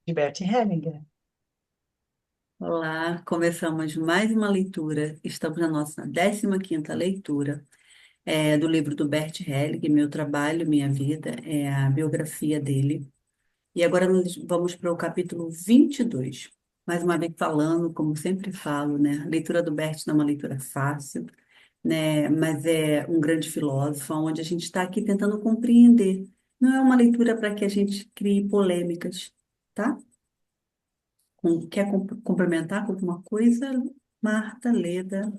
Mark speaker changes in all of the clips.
Speaker 1: de Bert Hellinger.
Speaker 2: Olá, começamos mais uma leitura. Estamos na nossa 15ª leitura do livro do Bert Hellinger, Meu Trabalho, Minha Vida, é a biografia dele. E agora nós vamos para o capítulo 22. Mais uma vez falando, como sempre falo, né? A leitura do Bert não é uma leitura fácil, né? Mas é um grande filósofo, onde a gente está aqui tentando compreender. Não é uma leitura para que a gente crie polêmicas, tá? Quer complementar com alguma coisa, Marta, Leda?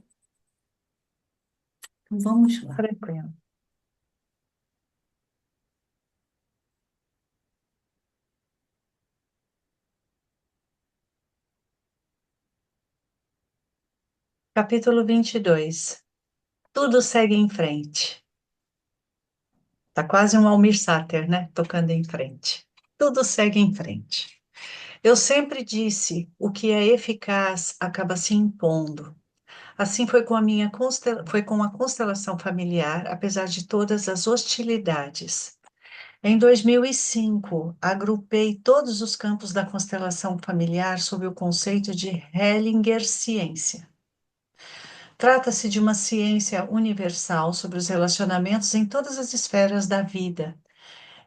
Speaker 2: Então vamos lá.
Speaker 1: Tranquilo. Capítulo 22. Tudo segue em frente. Tá quase um Almir Sater, né? Tocando em frente. Tudo segue em frente. Eu sempre disse, o que é eficaz acaba se impondo. Assim foi com a foi com a constelação familiar, apesar de todas as hostilidades. Em 2005, agrupei todos os campos da constelação familiar sob o conceito de Hellinger Ciência. Trata-se de uma ciência universal sobre os relacionamentos em todas as esferas da vida.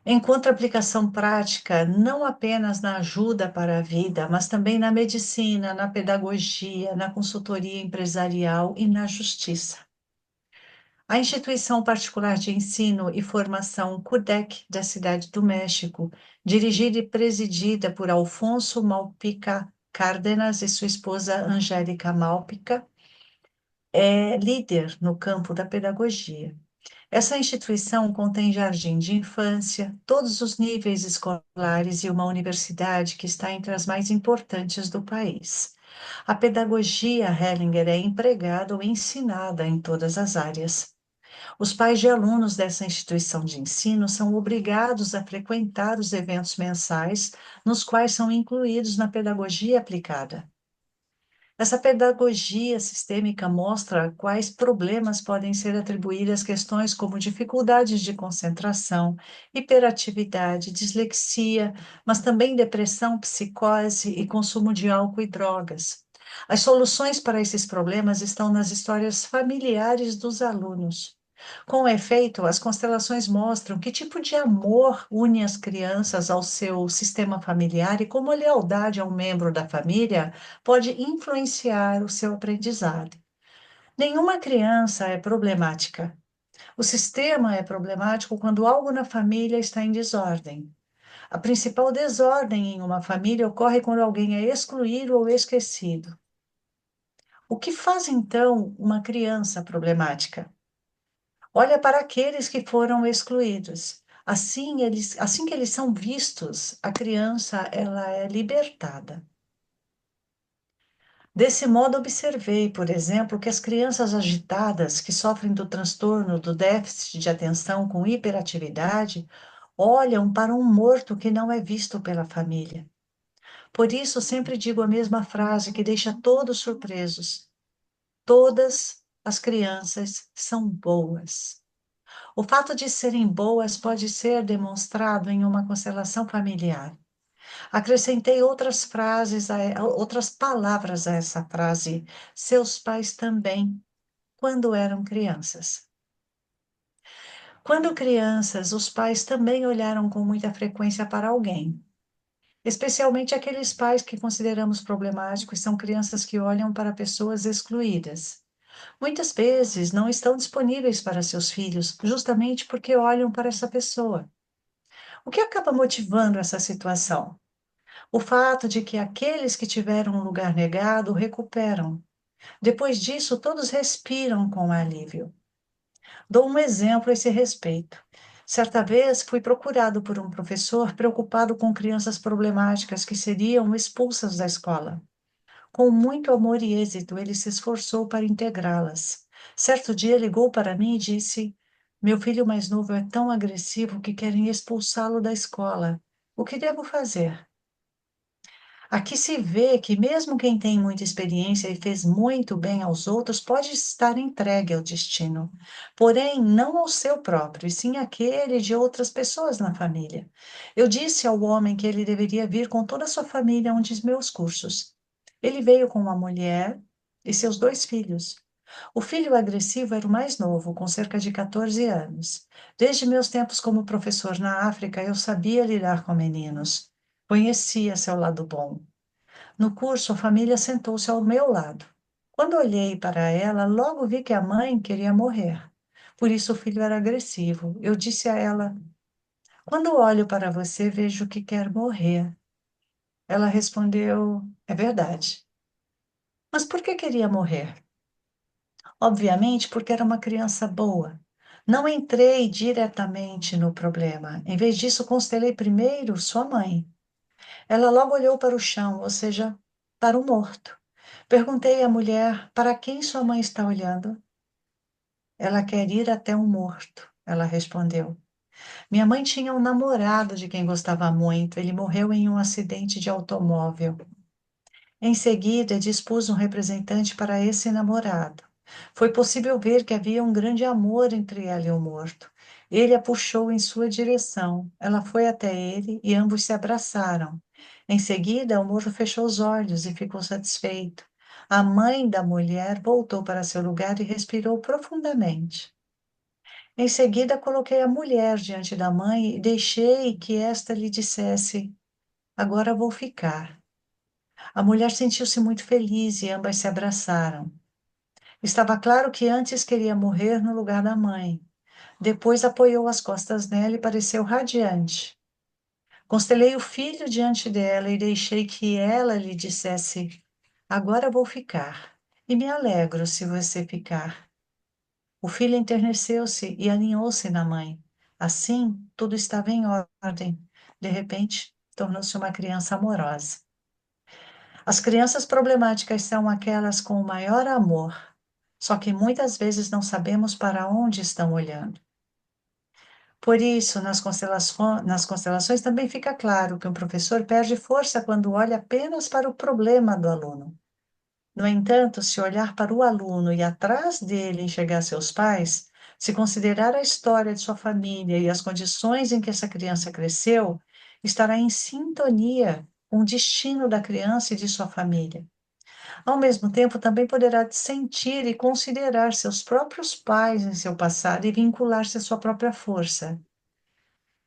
Speaker 1: Encontra aplicação prática não apenas na ajuda para a vida, mas também na medicina, na pedagogia, na consultoria empresarial e na justiça. A instituição particular de ensino e formação CUDEC da Cidade do México, dirigida e presidida por Alfonso Malpica Cárdenas e sua esposa Angélica Malpica, é líder no campo da pedagogia. Essa instituição contém jardim de infância, todos os níveis escolares e uma universidade que está entre as mais importantes do país. A pedagogia Hellinger é empregada ou ensinada em todas as áreas. Os pais de alunos dessa instituição de ensino são obrigados a frequentar os eventos mensais, nos quais são incluídos na pedagogia aplicada. Essa pedagogia sistêmica mostra quais problemas podem ser atribuídos às questões como dificuldades de concentração, hiperatividade, dislexia, mas também depressão, psicose e consumo de álcool e drogas. As soluções para esses problemas estão nas histórias familiares dos alunos. Com efeito, as constelações mostram que tipo de amor une as crianças ao seu sistema familiar e como a lealdade a um membro da família pode influenciar o seu aprendizado. Nenhuma criança é problemática. O sistema é problemático quando algo na família está em desordem. A principal desordem em uma família ocorre quando alguém é excluído ou esquecido. O que faz então uma criança problemática? Olha para aqueles que foram excluídos. Assim que eles são vistos, a criança ela é libertada. Desse modo, observei, por exemplo, que as crianças agitadas que sofrem do transtorno do déficit de atenção com hiperatividade olham para um morto que não é visto pela família. Por isso, sempre digo a mesma frase que deixa todos surpresos: todas as crianças são boas. O fato de serem boas pode ser demonstrado em uma constelação familiar. Acrescentei outras palavras a essa frase. Seus pais também, quando eram crianças. Quando crianças, os pais também olharam com muita frequência para alguém, especialmente aqueles pais que consideramos problemáticos, são crianças que olham para pessoas excluídas. Muitas vezes não estão disponíveis para seus filhos, justamente porque olham para essa pessoa. O que acaba motivando essa situação? O fato de que aqueles que tiveram um lugar negado recuperam. Depois disso, todos respiram com alívio. Dou um exemplo a esse respeito. Certa vez fui procurado por um professor preocupado com crianças problemáticas que seriam expulsas da escola. Com muito amor e êxito, ele se esforçou para integrá-las. Certo dia ligou para mim e disse: Meu filho mais novo é tão agressivo que querem expulsá-lo da escola. O que devo fazer? Aqui se vê que mesmo quem tem muita experiência e fez muito bem aos outros pode estar entregue ao destino, porém não ao seu próprio, e sim àquele de outras pessoas na família. Eu disse ao homem que ele deveria vir com toda a sua família a um de meus cursos. Ele veio com uma mulher e seus dois filhos. O filho agressivo era o mais novo, com cerca de 14 anos. Desde meus tempos como professor na África, eu sabia lidar com meninos. Conhecia seu lado bom. No curso, a família sentou-se ao meu lado. Quando olhei para ela, logo vi que a mãe queria morrer. Por isso o filho era agressivo. Eu disse a ela: Quando olho para você, vejo que quer morrer. Ela respondeu: É verdade. Mas por que queria morrer? Obviamente, porque era uma criança boa. Não entrei diretamente no problema. Em vez disso, constelei primeiro sua mãe. Ela logo olhou para o chão, ou seja, para o morto. Perguntei à mulher: Para quem sua mãe está olhando? Ela quer ir até o morto, ela respondeu. Minha mãe tinha um namorado de quem gostava muito. Ele morreu em um acidente de automóvel. Em seguida, dispus um representante para esse namorado. Foi possível ver que havia um grande amor entre ela e o morto. Ele a puxou em sua direção. Ela foi até ele e ambos se abraçaram. Em seguida, o morto fechou os olhos e ficou satisfeito. A mãe da mulher voltou para seu lugar e respirou profundamente. Em seguida, coloquei a mulher diante da mãe e deixei que esta lhe dissesse: Agora vou ficar. A mulher sentiu-se muito feliz e ambas se abraçaram. Estava claro que antes queria morrer no lugar da mãe. Depois apoiou as costas nela e pareceu radiante. Constelei o filho diante dela e deixei que ela lhe dissesse: Agora vou ficar. E me alegro se você ficar. O filho enterneceu-se e aninhou-se na mãe. Assim, tudo estava em ordem. De repente, tornou-se uma criança amorosa. As crianças problemáticas são aquelas com o maior amor, só que muitas vezes não sabemos para onde estão olhando. Por isso, nas constelações também fica claro que um professor perde força quando olha apenas para o problema do aluno. No entanto, se olhar para o aluno e atrás dele enxergar seus pais, se considerar a história de sua família e as condições em que essa criança cresceu, estará em sintonia com o destino da criança e de sua família. Ao mesmo tempo, também poderá sentir e considerar seus próprios pais em seu passado e vincular-se à sua própria força.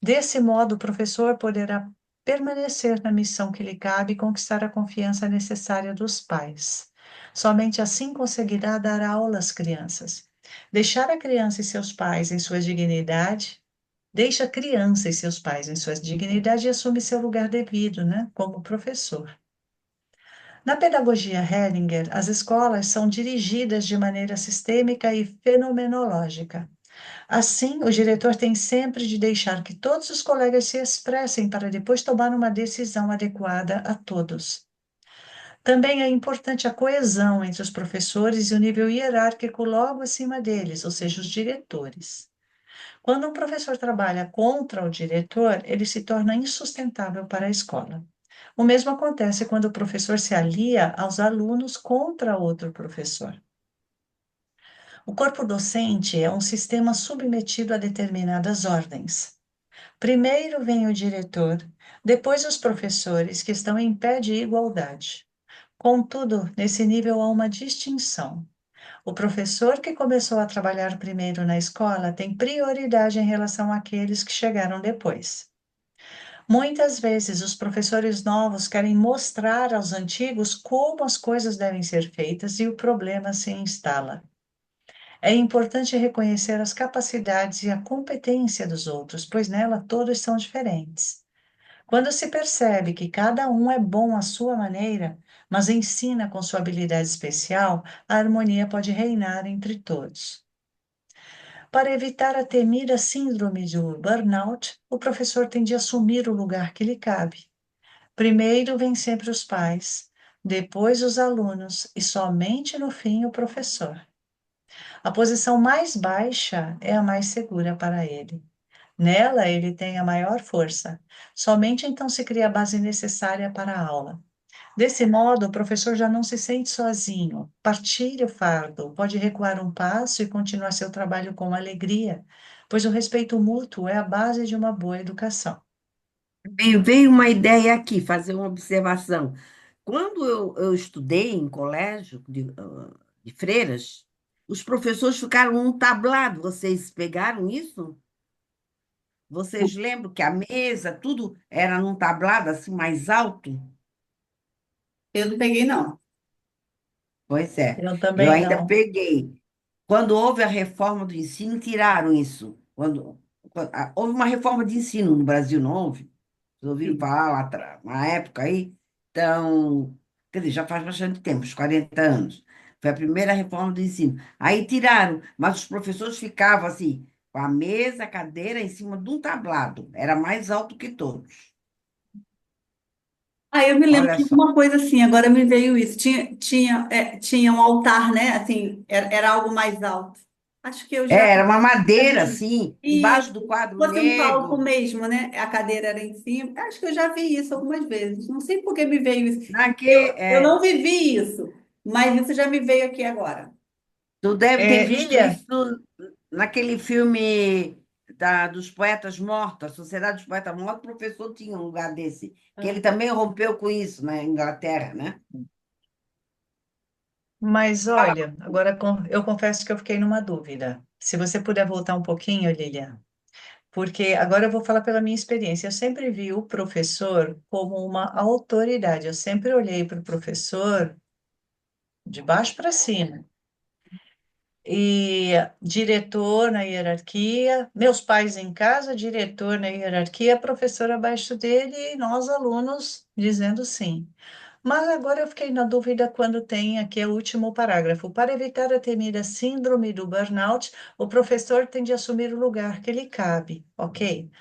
Speaker 1: Desse modo, o professor poderá permanecer na missão que lhe cabe e conquistar a confiança necessária dos pais. Somente assim conseguirá dar aula às crianças. Deixar a criança e seus pais em sua dignidade, deixa a criança e seus pais em sua dignidade e assume seu lugar devido, né, como professor. Na pedagogia Hellinger, as escolas são dirigidas de maneira sistêmica e fenomenológica. Assim, o diretor tem sempre de deixar que todos os colegas se expressem para depois tomar uma decisão adequada a todos. Também é importante a coesão entre os professores e o nível hierárquico logo acima deles, ou seja, os diretores. Quando um professor trabalha contra o diretor, ele se torna insustentável para a escola. O mesmo acontece quando o professor se alia aos alunos contra outro professor. O corpo docente é um sistema submetido a determinadas ordens. Primeiro vem o diretor, depois os professores, que estão em pé de igualdade. Contudo, nesse nível há uma distinção. O professor que começou a trabalhar primeiro na escola tem prioridade em relação àqueles que chegaram depois. Muitas vezes, os professores novos querem mostrar aos antigos como as coisas devem ser feitas e o problema se instala. É importante reconhecer as capacidades e a competência dos outros, pois nela todos são diferentes. Quando se percebe que cada um é bom à sua maneira, mas ensina com sua habilidade especial, a harmonia pode reinar entre todos. Para evitar a temida síndrome do burnout, o professor tem de assumir o lugar que lhe cabe. Primeiro vem sempre os pais, depois os alunos e somente no fim o professor. A posição mais baixa é a mais segura para ele. Nela, ele tem a maior força. Somente então se cria a base necessária para a aula. Desse modo, o professor já não se sente sozinho, partilha o fardo, pode recuar um passo e continuar seu trabalho com alegria, pois o respeito mútuo é a base de uma boa educação.
Speaker 3: Veio uma ideia aqui, fazer uma observação. Quando eu estudei em colégio de freiras, os professores ficaram num tablado. Vocês pegaram isso? Vocês lembram que a mesa, tudo era num tablado assim mais alto?
Speaker 2: Eu não peguei, não.
Speaker 3: Pois é,
Speaker 1: Eu
Speaker 3: eu
Speaker 1: também
Speaker 3: ainda
Speaker 1: não.
Speaker 3: peguei. Quando houve a reforma do ensino, tiraram isso. Houve uma reforma de ensino no Brasil, não houve? Vocês ouviram
Speaker 2: Sim.
Speaker 3: falar lá atrás, na época aí? Então, quer dizer, já faz bastante tempo, uns 40 anos. Foi a primeira reforma do ensino. Aí tiraram, mas os professores ficavam assim, com a mesa, a cadeira em cima de um tablado. Era mais alto que todos.
Speaker 2: Ah, eu me lembro
Speaker 3: Olha
Speaker 2: de
Speaker 3: só.
Speaker 2: uma coisa assim, agora me veio isso. Tinha um altar, né? Assim, era algo mais alto. Acho que eu
Speaker 3: Era uma
Speaker 2: já
Speaker 3: madeira,
Speaker 2: vi.
Speaker 3: assim,
Speaker 2: E
Speaker 3: embaixo do quadro
Speaker 2: fosse um palco
Speaker 3: negro.
Speaker 2: mesmo, né? A cadeira era em cima. Acho que eu já vi isso algumas vezes. Não sei por que me veio isso.
Speaker 3: Naque,
Speaker 2: Eu
Speaker 3: é,
Speaker 2: não vivi isso, mas isso já me veio aqui agora.
Speaker 3: Tu deve ter visto
Speaker 1: Lilia,
Speaker 3: isso naquele filme dos Poetas Mortos, a Sociedade dos Poetas Mortos, o professor tinha um lugar desse, que ele também rompeu com isso na Inglaterra, né?
Speaker 1: mas olha, agora eu confesso que eu fiquei numa dúvida. Se você puder voltar um pouquinho, Lilia, porque agora eu vou falar pela minha experiência. Eu sempre vi o professor como uma autoridade. Eu sempre olhei para o professor de baixo para cima. E diretor na hierarquia, meus pais em casa, diretor na hierarquia, professor abaixo dele e nós alunos dizendo sim. Mas agora eu fiquei na dúvida quando tem aqui o último parágrafo. Para evitar a temida síndrome do burnout, o professor tem de assumir o lugar que lhe cabe, ok?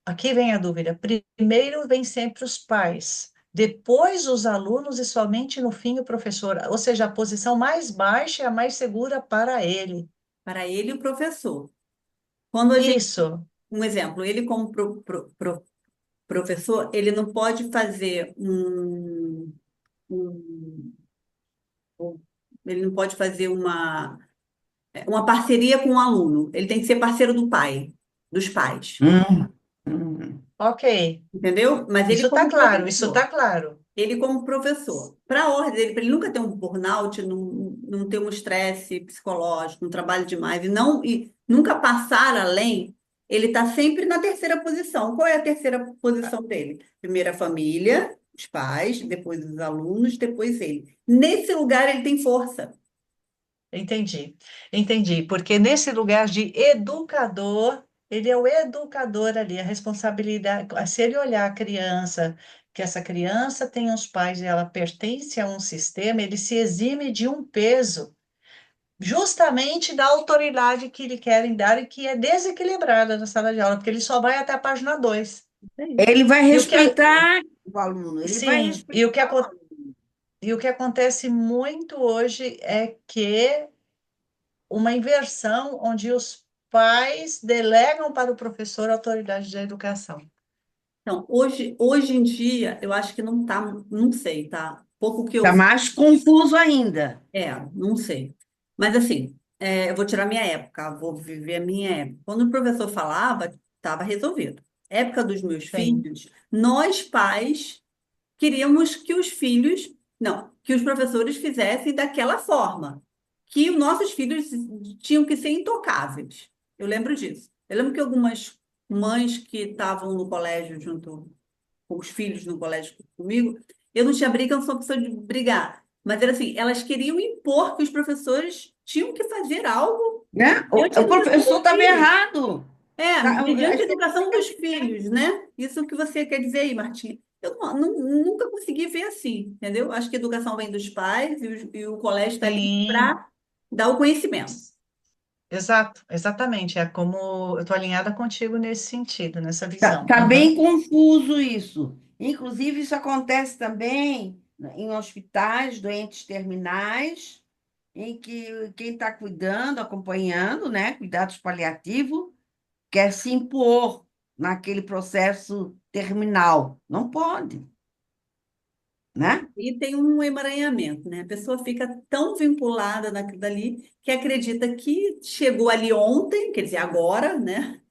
Speaker 1: Aqui vem a dúvida. Primeiro vem sempre os pais, depois os alunos e somente no fim o professor. Ou seja, a posição mais baixa é a mais segura para ele.
Speaker 2: Para ele, e o professor. Quando a gente,
Speaker 1: Isso,
Speaker 2: um exemplo, ele como professor, ele não pode fazer um- ele não pode fazer uma parceria com o aluno. Ele tem que ser parceiro do pai, dos pais,
Speaker 3: Hum.
Speaker 1: ok.
Speaker 2: entendeu? Mas
Speaker 1: Isso
Speaker 2: ele
Speaker 1: está
Speaker 2: como
Speaker 1: claro, isso
Speaker 2: professor.
Speaker 1: está claro.
Speaker 2: Ele como professor. Para a ordem dele, para ele nunca ter um burnout, não ter um estresse psicológico, um trabalho demais e nunca passar além, ele está sempre na terceira posição. Qual é a terceira posição dele? Primeiro a família, os pais, depois os alunos, depois ele. Nesse lugar ele tem força.
Speaker 1: Entendi, entendi. Porque nesse lugar de educador, ele é o educador ali, a responsabilidade. Se ele olhar a criança, que essa criança tem os pais e ela pertence a um sistema, ele se exime de um peso, justamente da autoridade que lhe querem dar e que é desequilibrada na sala de aula, porque ele só vai até a página 2.
Speaker 2: É isso.
Speaker 3: Ele vai
Speaker 1: E o que,
Speaker 3: respeitar o aluno, ele vai
Speaker 1: sim,
Speaker 3: respeitar o aluno.
Speaker 1: e o que acontece muito hoje é que uma inversão onde os pais delegam para o professor a autoridade da educação.
Speaker 2: Então, hoje em dia, eu acho que não tá, não sei, tá? Pouco que eu
Speaker 3: Está mais confuso ainda.
Speaker 2: não sei. Mas assim, eu vou tirar minha época, vou viver a minha época. Quando o professor falava, estava resolvido. Época dos meus
Speaker 1: Sim,
Speaker 2: filhos, nós pais queríamos que os filhos, não, que os professores fizessem daquela forma, que os nossos filhos tinham que ser intocáveis. Eu lembro disso. Eu lembro que algumas mães que estavam no colégio junto com os filhos no colégio comigo, eu não tinha briga, eu não sou pessoa de brigar. Mas era assim, elas queriam impor que os professores tinham que fazer algo
Speaker 3: Né?
Speaker 2: diante
Speaker 3: O
Speaker 2: da educação
Speaker 3: professor
Speaker 2: dos
Speaker 3: estava
Speaker 2: filhos.
Speaker 3: errado.
Speaker 2: Mediante a
Speaker 3: As
Speaker 2: educação
Speaker 3: pessoas
Speaker 2: dos filhos, né? Isso que você quer dizer aí, Martinha. Eu nunca consegui ver assim, entendeu? Acho que a educação vem dos pais e o colégio está ali
Speaker 1: sim,
Speaker 2: para dar o conhecimento.
Speaker 1: exato, exatamente. É como eu estou alinhada contigo nesse sentido, nessa visão.
Speaker 3: tá
Speaker 1: Uhum.
Speaker 3: bem confuso isso. Inclusive, isso acontece também em hospitais, doentes terminais, em que quem está cuidando, acompanhando, né, cuidados paliativos, quer se impor naquele processo terminal. Não pode, né?
Speaker 2: E tem um emaranhamento, né? A pessoa fica tão vinculada naquilo dali que acredita que chegou ali ontem, quer dizer, agora, né?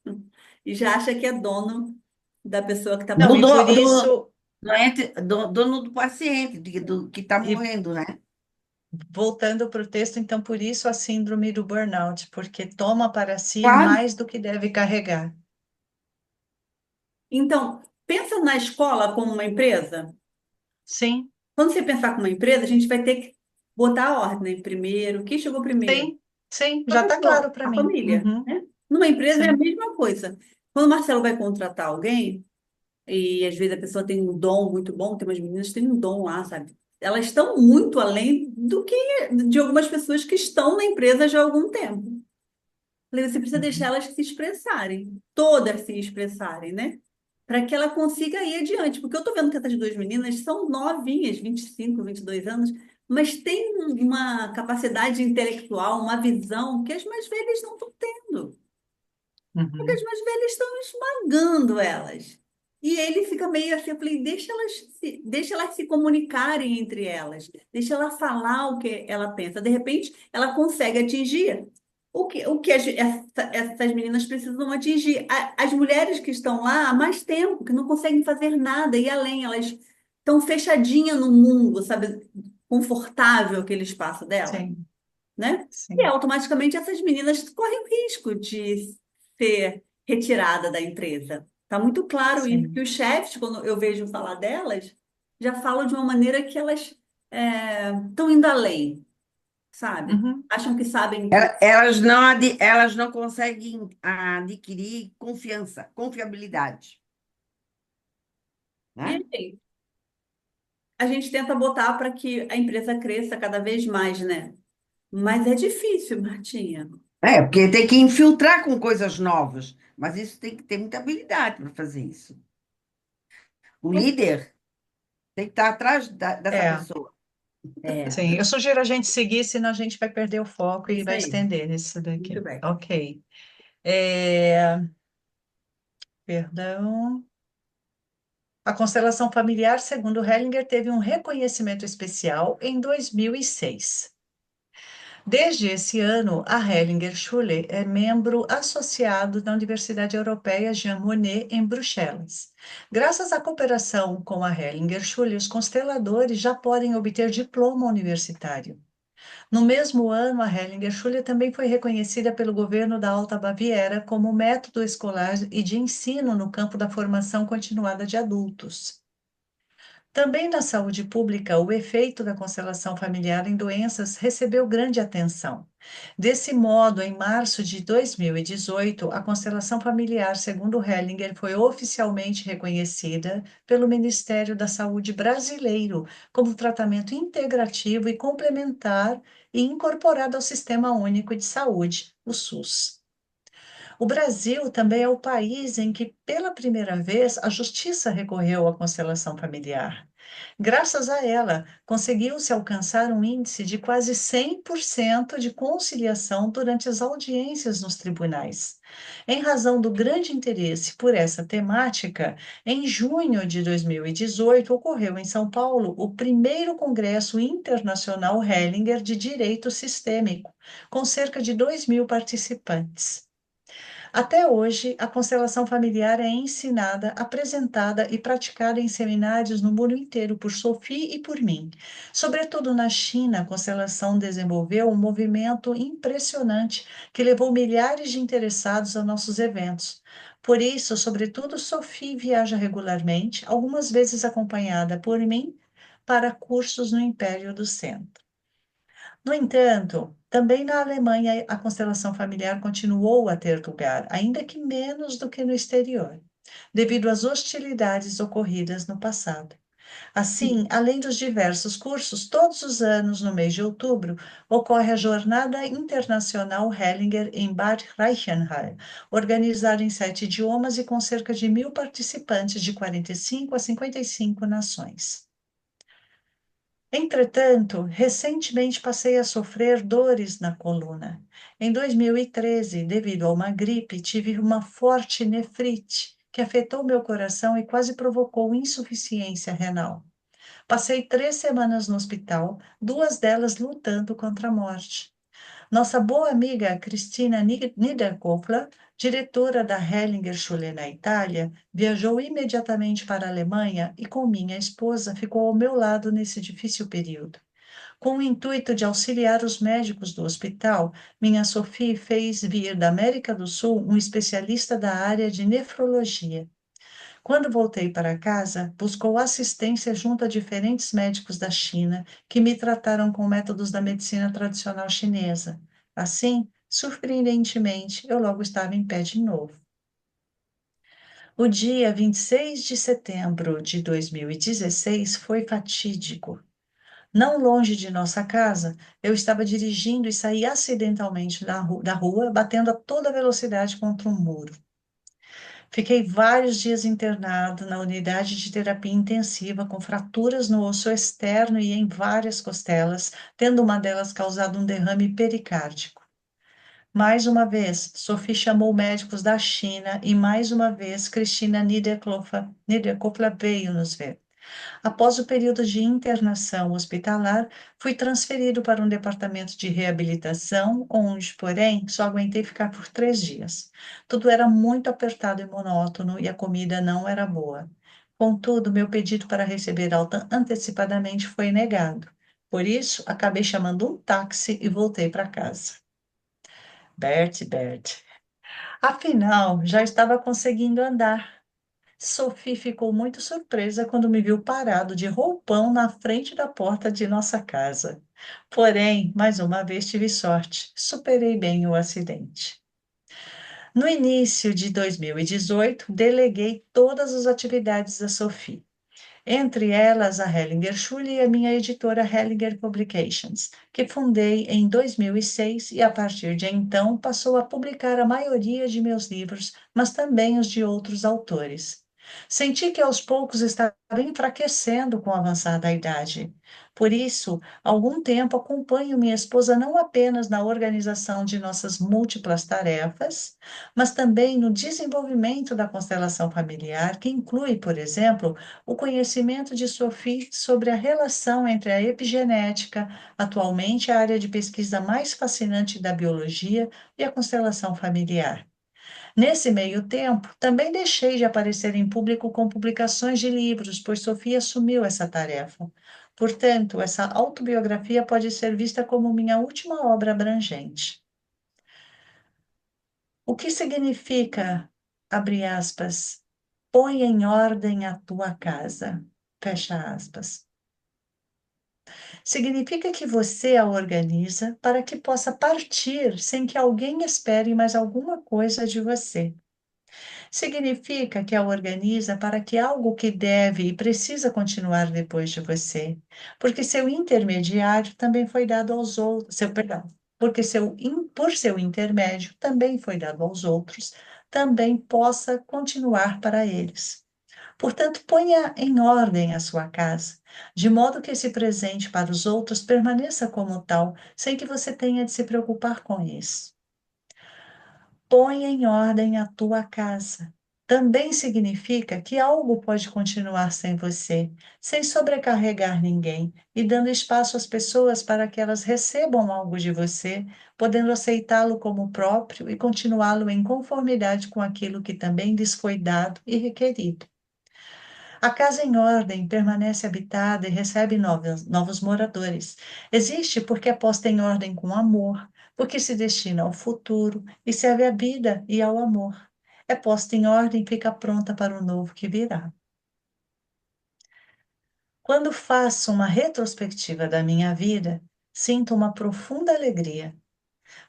Speaker 2: E já acha que é dono da pessoa que está
Speaker 1: Não,
Speaker 3: Do,
Speaker 1: e
Speaker 2: morrendo.
Speaker 1: por
Speaker 3: do
Speaker 1: isso,
Speaker 3: doente, dono do paciente, do que está
Speaker 1: e
Speaker 3: morrendo, né?
Speaker 1: voltando para o texto, então por isso a síndrome do burnout, porque toma para si
Speaker 3: Claro,
Speaker 1: mais do que deve carregar.
Speaker 2: Então, pensa na escola como uma empresa.
Speaker 1: Sim,
Speaker 2: Quando você pensar como uma empresa, a gente vai ter que botar a ordem primeiro. Quem chegou primeiro?
Speaker 1: sim, sim, já está
Speaker 2: Professor,
Speaker 1: claro para
Speaker 2: a
Speaker 1: mim.
Speaker 2: família,
Speaker 1: Uhum,
Speaker 2: né? Numa empresa é a
Speaker 1: sim,
Speaker 2: mesma coisa. Quando o Marcelo vai contratar alguém, e às vezes a pessoa tem um dom muito bom, tem umas meninas que têm um dom lá, sabe? Elas estão muito além do que de algumas pessoas que estão na empresa já há algum tempo. Falei, você precisa deixar
Speaker 1: uhum,
Speaker 2: elas se expressarem, todas se expressarem, né? Para que ela consiga ir adiante. Porque eu estou vendo que essas duas meninas são novinhas, 25, 22 anos, mas têm uma capacidade intelectual, uma visão que as mais velhas não estão tendo. Porque
Speaker 1: uhum,
Speaker 2: as mais velhas estão esmagando elas. E ele fica meio assim, eu falei, deixa elas se comunicarem entre elas, deixa ela falar o que ela pensa. De repente, ela consegue atingir o que essas meninas precisam atingir. As mulheres que estão lá há mais tempo, que não conseguem fazer nada, e além, elas estão fechadinhas no mundo, sabe, confortável aquele espaço dela,
Speaker 1: sim,
Speaker 2: né? E
Speaker 1: sim,
Speaker 2: automaticamente essas meninas correm o risco de ser retirada da empresa. Está muito claro isso, que
Speaker 1: sim.
Speaker 2: os chefes, quando eu vejo falar delas, já falam de uma maneira que elas estão indo além, sabe?
Speaker 1: Uhum,
Speaker 2: Acham que sabem tudo.
Speaker 3: elas não conseguem adquirir confiança, confiabilidade,
Speaker 2: E
Speaker 3: né?
Speaker 2: aí, a gente tenta botar para que a empresa cresça cada vez mais, né? Mas é difícil, Martinha.
Speaker 3: É, porque tem que infiltrar com coisas novas, mas isso tem que ter muita habilidade para fazer isso. O líder tem que estar atrás dessa
Speaker 1: é,
Speaker 3: pessoa.
Speaker 2: É,
Speaker 1: sim. Eu sugiro a gente seguir, senão a gente vai perder o foco e
Speaker 2: isso
Speaker 1: vai
Speaker 2: aí.
Speaker 1: estender nisso
Speaker 2: Muito
Speaker 1: daqui.
Speaker 2: bem.
Speaker 1: Ok. É, perdão. A constelação familiar, segundo Hellinger, teve um reconhecimento especial em 2006. Desde esse ano, a Hellinger Schule é membro associado da Universidade Europeia Jean Monnet, em Bruxelas. Graças à cooperação com a Hellinger Schule, os consteladores já podem obter diploma universitário. No mesmo ano, a Hellinger Schule também foi reconhecida pelo governo da Alta Baviera como método escolar e de ensino no campo da formação continuada de adultos. Também na saúde pública, o efeito da constelação familiar em doenças recebeu grande atenção. Desse modo, em março de 2018, a constelação familiar, segundo Hellinger, foi oficialmente reconhecida pelo Ministério da Saúde brasileiro como tratamento integrativo e complementar e incorporado ao Sistema Único de Saúde, o SUS. O Brasil também é o país em que, pela primeira vez, a justiça recorreu à constelação familiar. Graças a ela, conseguiu-se alcançar um índice de quase 100% de conciliação durante as audiências nos tribunais. Em razão do grande interesse por essa temática, em junho de 2018 ocorreu em São Paulo o primeiro Congresso Internacional Hellinger de Direito Sistêmico, com cerca de 2.000 participantes. Até hoje, a constelação familiar é ensinada, apresentada e praticada em seminários no mundo inteiro por Sophie e por mim. Sobretudo na China, a constelação desenvolveu um movimento impressionante que levou milhares de interessados a nossos eventos. Por isso, sobretudo, Sophie viaja regularmente, algumas vezes acompanhada por mim, para cursos no Império do Centro. No entanto, também na Alemanha a constelação familiar continuou a ter lugar, ainda que menos do que no exterior, devido às hostilidades ocorridas no passado. Assim, além dos diversos cursos, todos os anos, no mês de outubro, ocorre a Jornada Internacional Hellinger em Bad Reichenhall, organizada em 7 idiomas e com cerca de 1.000 participantes de 45 a 55 nações. Entretanto, recentemente passei a sofrer dores na coluna. Em 2013, devido a uma gripe, tive uma forte nefrite que afetou meu coração e quase provocou insuficiência renal. Passei 3 semanas no hospital, 2 delas lutando contra a morte. Nossa boa amiga Cristina Niederkofler, diretora da Hellinger Schule na Itália, viajou imediatamente para a Alemanha e, com minha esposa, ficou ao meu lado nesse difícil período. Com o intuito de auxiliar os médicos do hospital, minha Sophie fez vir da América do Sul um especialista da área de nefrologia. Quando voltei para casa, buscou assistência junto a diferentes médicos da China que me trataram com métodos da medicina tradicional chinesa. Assim, surpreendentemente, eu logo estava em pé de novo. O dia 26 de setembro de 2016 foi fatídico. Não longe de nossa casa, eu estava dirigindo e saí acidentalmente da rua, batendo a toda velocidade contra um muro. Fiquei vários dias internado na unidade de terapia intensiva, com fraturas no osso externo e em várias costelas, tendo uma delas causado um derrame pericárdico. Mais uma vez, Sophie chamou médicos da China e mais uma vez Cristina Niederkofler veio nos ver. Após o período de internação hospitalar, fui transferido para um departamento de reabilitação, onde, porém, só aguentei ficar por 3 dias. Tudo era muito apertado e monótono e a comida não era boa. Contudo, meu pedido para receber alta antecipadamente foi negado. Por isso, acabei chamando um táxi e voltei para casa. Bert. Afinal, já estava conseguindo andar. Sophie ficou muito surpresa quando me viu parado de roupão na frente da porta de nossa casa. Porém, mais uma vez tive sorte, superei bem o acidente. No início de 2018, deleguei todas as atividades a Sophie, entre elas a Hellinger Schule e a minha editora Hellinger Publications, que fundei em 2006 e a partir de então passou a publicar a maioria de meus livros, mas também os de outros autores. Senti que aos poucos estava enfraquecendo com o avançar da idade. Por isso, há algum tempo acompanho minha esposa não apenas na organização de nossas múltiplas tarefas, mas também no desenvolvimento da constelação familiar, que inclui, por exemplo, o conhecimento de Sophie sobre a relação entre a epigenética, atualmente a área de pesquisa mais fascinante da biologia, e a constelação familiar. Nesse meio tempo, também deixei de aparecer em público com publicações de livros, pois Sophie assumiu essa tarefa. Portanto, essa autobiografia pode ser vista como minha última obra abrangente. O que significa, abre aspas, põe em ordem a tua casa, fecha aspas. Significa que você a organiza para que possa partir sem que alguém espere mais alguma coisa de você. Significa que a organiza para que algo que deve e precisa continuar depois de você, porque seu intermediário também foi dado aos outros, perdão, porque por seu intermédio também foi dado aos outros, também possa continuar para eles. Portanto, ponha em ordem a sua casa, de modo que esse presente para os outros permaneça como tal, sem que você tenha de se preocupar com isso. Ponha em ordem a tua casa. Também significa que algo pode continuar sem você, sem sobrecarregar ninguém e dando espaço às pessoas para que elas recebam algo de você, podendo aceitá-lo como próprio e continuá-lo em conformidade com aquilo que também lhes foi dado e requerido. A casa em ordem permanece habitada e recebe novos moradores. Existe porque é posta em ordem com amor, porque se destina ao futuro e serve à vida e ao amor. É posta em ordem e fica pronta para o novo que virá. Quando faço uma retrospectiva da minha vida, sinto uma profunda alegria.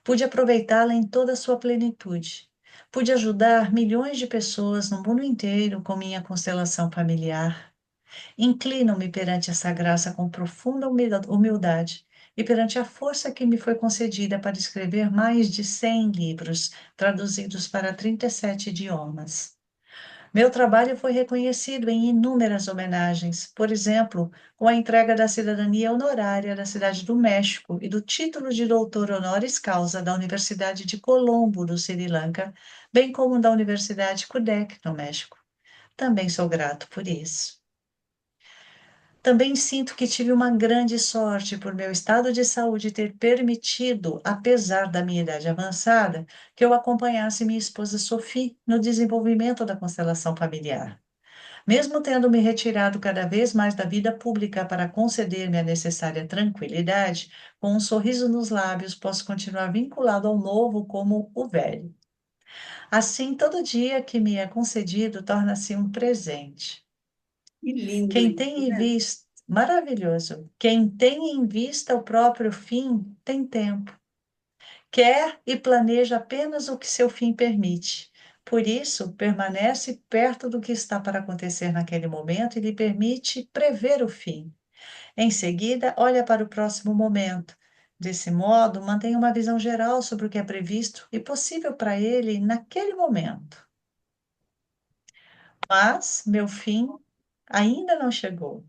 Speaker 1: Pude aproveitá-la em toda a sua plenitude. Pude ajudar milhões de pessoas no mundo inteiro com minha constelação familiar. Inclino-me perante essa graça com profunda humildade e perante a força que me foi concedida para escrever mais de 100 livros, traduzidos para 37 idiomas. Meu trabalho foi reconhecido em inúmeras homenagens, por exemplo, com a entrega da cidadania honorária da Cidade do México e do título de doutor honoris causa da Universidade de Colombo, do Sri Lanka, bem como da Universidade Quebec, no México. Também sou grato por isso. Também sinto que tive uma grande sorte por meu estado de saúde ter permitido, apesar da minha idade avançada, que eu acompanhasse minha esposa Sophie no desenvolvimento da constelação familiar. Mesmo tendo me retirado cada vez mais da vida pública para conceder-me a necessária tranquilidade, com um sorriso nos lábios, posso continuar vinculado ao novo como o velho. Assim, todo dia que me é concedido torna-se um presente.
Speaker 2: Que lindo
Speaker 1: Quem
Speaker 2: isso,
Speaker 1: tem em
Speaker 2: né?
Speaker 1: vista, maravilhoso, quem tem em vista o próprio fim, tem tempo. Quer e planeja apenas o que seu fim permite. Por isso, permanece perto do que está para acontecer naquele momento e lhe permite prever o fim. Em seguida, olha para o próximo momento. Desse modo, mantém uma visão geral sobre o que é previsto e possível para ele naquele momento. Mas meu fim ainda não chegou.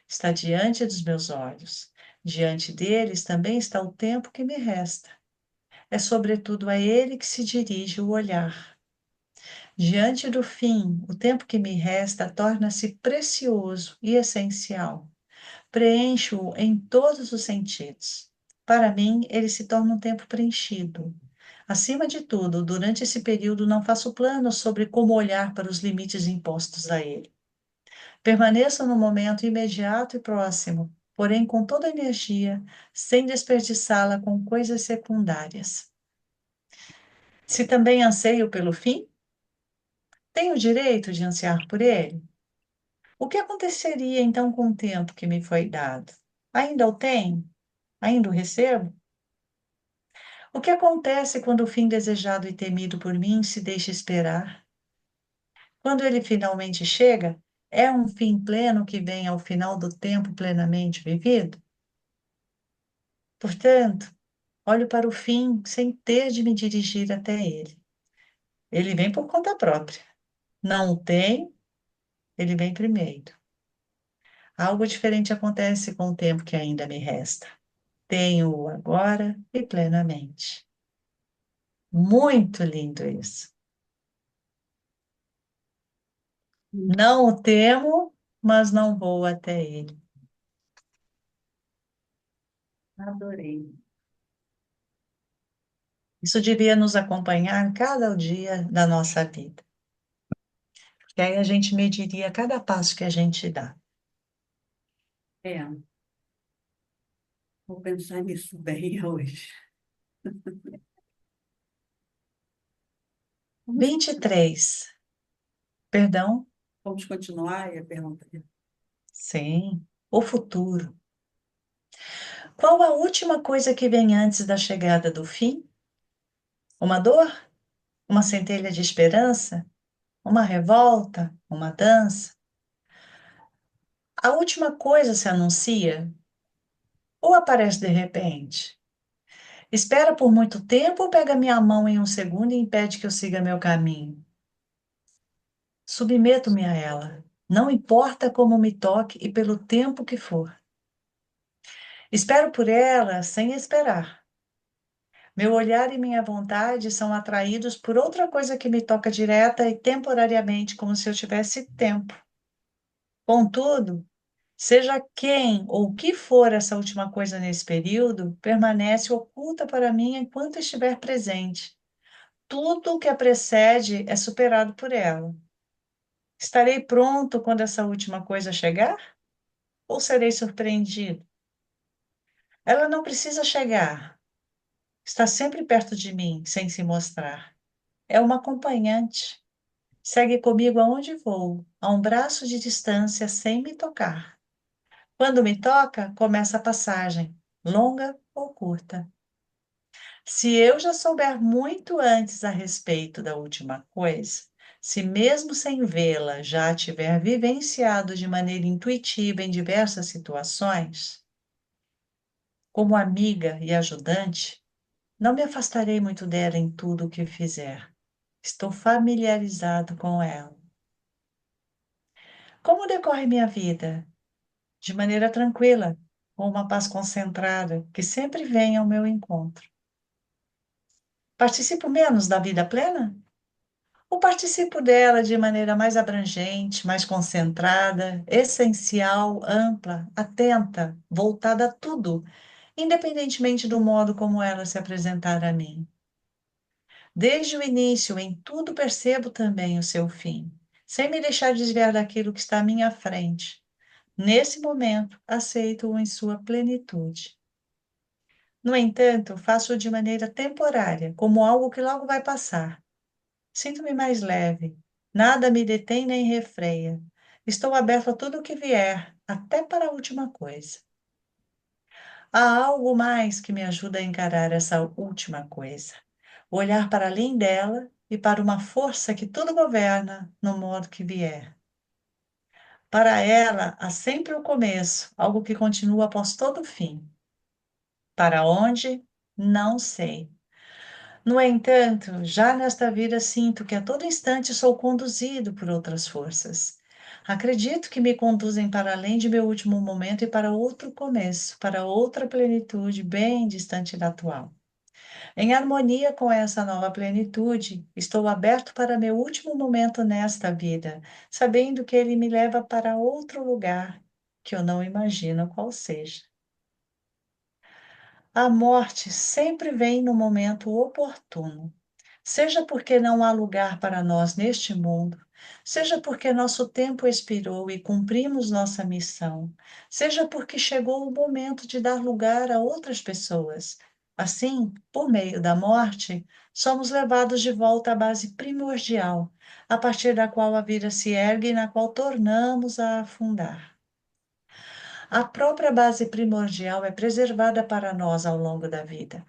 Speaker 1: Está diante dos meus olhos. Diante deles também está o tempo que me resta. É sobretudo a ele que se dirige o olhar. Diante do fim, o tempo que me resta torna-se precioso e essencial. Preencho-o em todos os sentidos. Para mim, ele se torna um tempo preenchido. Acima de tudo, durante esse período, não faço planos sobre como olhar para os limites impostos a ele. Permaneço no momento imediato e próximo, porém com toda a energia, sem desperdiçá-la com coisas secundárias. Se também anseio pelo fim, tenho o direito de ansiar por ele. O que aconteceria então com o tempo que me foi dado? Ainda o tenho? Ainda o recebo? O que acontece quando o fim desejado e temido por mim se deixa esperar? Quando ele finalmente chega, é um fim pleno que vem ao final do tempo plenamente vivido? Portanto, olho para o fim sem ter de me dirigir até ele. Ele vem por conta própria. Não o tem, ele vem primeiro. Algo diferente acontece com o tempo que ainda me resta. Tenho-o agora e plenamente. Muito lindo isso. Não o temo, mas não vou até ele.
Speaker 2: Adorei.
Speaker 1: Isso devia nos acompanhar cada dia da nossa vida. Porque aí a gente mediria cada passo que a gente dá.
Speaker 2: É, vou pensar nisso bem hoje. Vamos,
Speaker 1: 23. Perdão?
Speaker 2: vamos continuar? A pergunta.
Speaker 1: Sim. O futuro. Qual a última coisa que vem antes da chegada do fim? Uma dor? Uma centelha de esperança? Uma revolta? Uma dança? A última coisa se anuncia ou aparece de repente? Espera por muito tempo ou pega minha mão em um segundo e impede que eu siga meu caminho? Submeto-me a ela, não importa como me toque e pelo tempo que for. Espero por ela sem esperar. Meu olhar e minha vontade são atraídos por outra coisa que me toca direta e temporariamente, como se eu tivesse tempo. Contudo, seja quem ou o que for essa última coisa nesse período, permanece oculta para mim enquanto estiver presente. Tudo o que a precede é superado por ela. Estarei pronto quando essa última coisa chegar? Ou serei surpreendido? Ela não precisa chegar, está sempre perto de mim, sem se mostrar. É uma acompanhante. Segue comigo aonde vou, a um braço de distância, sem me tocar. Quando me toca, começa a passagem, longa ou curta. Se eu já souber muito antes a respeito da última coisa, se mesmo sem vê-la já a tiver vivenciado de maneira intuitiva em diversas situações, como amiga e ajudante, não me afastarei muito dela em tudo o que fizer. Estou familiarizado com ela. Como decorre minha vida? De maneira tranquila, com uma paz concentrada que sempre vem ao meu encontro. Participo menos da vida plena? ou participo dela de maneira mais abrangente, mais concentrada, essencial, ampla, atenta, voltada a tudo, independentemente do modo como ela se apresentar a mim. Desde o início, em tudo percebo também o seu fim, sem me deixar desviar daquilo que está à minha frente. Nesse momento, aceito-o em sua plenitude. No entanto, faço-o de maneira temporária, como algo que logo vai passar. Sinto-me mais leve, nada me detém nem refreia. Estou aberto a tudo o que vier, até para a última coisa. Há algo mais que me ajuda a encarar essa última coisa. Olhar para além dela e para uma força que tudo governa no modo que vier. Para ela, há sempre o começo, algo que continua após todo o fim. Para onde? Não sei. No entanto, já nesta vida sinto que a todo instante sou conduzido por outras forças. Acredito que me conduzem para além de meu último momento e para outro começo, para outra plenitude bem distante da atual. Em harmonia com essa nova plenitude, estou aberto para meu último momento nesta vida, sabendo que ele me leva para outro lugar que eu não imagino qual seja. A morte sempre vem no momento oportuno, seja porque não há lugar para nós neste mundo, seja porque nosso tempo expirou e cumprimos nossa missão, seja porque chegou o momento de dar lugar a outras pessoas. Assim, por meio da morte, somos levados de volta à base primordial, a partir da qual a vida se ergue e na qual tornamos a afundar. A própria base primordial é preservada para nós ao longo da vida.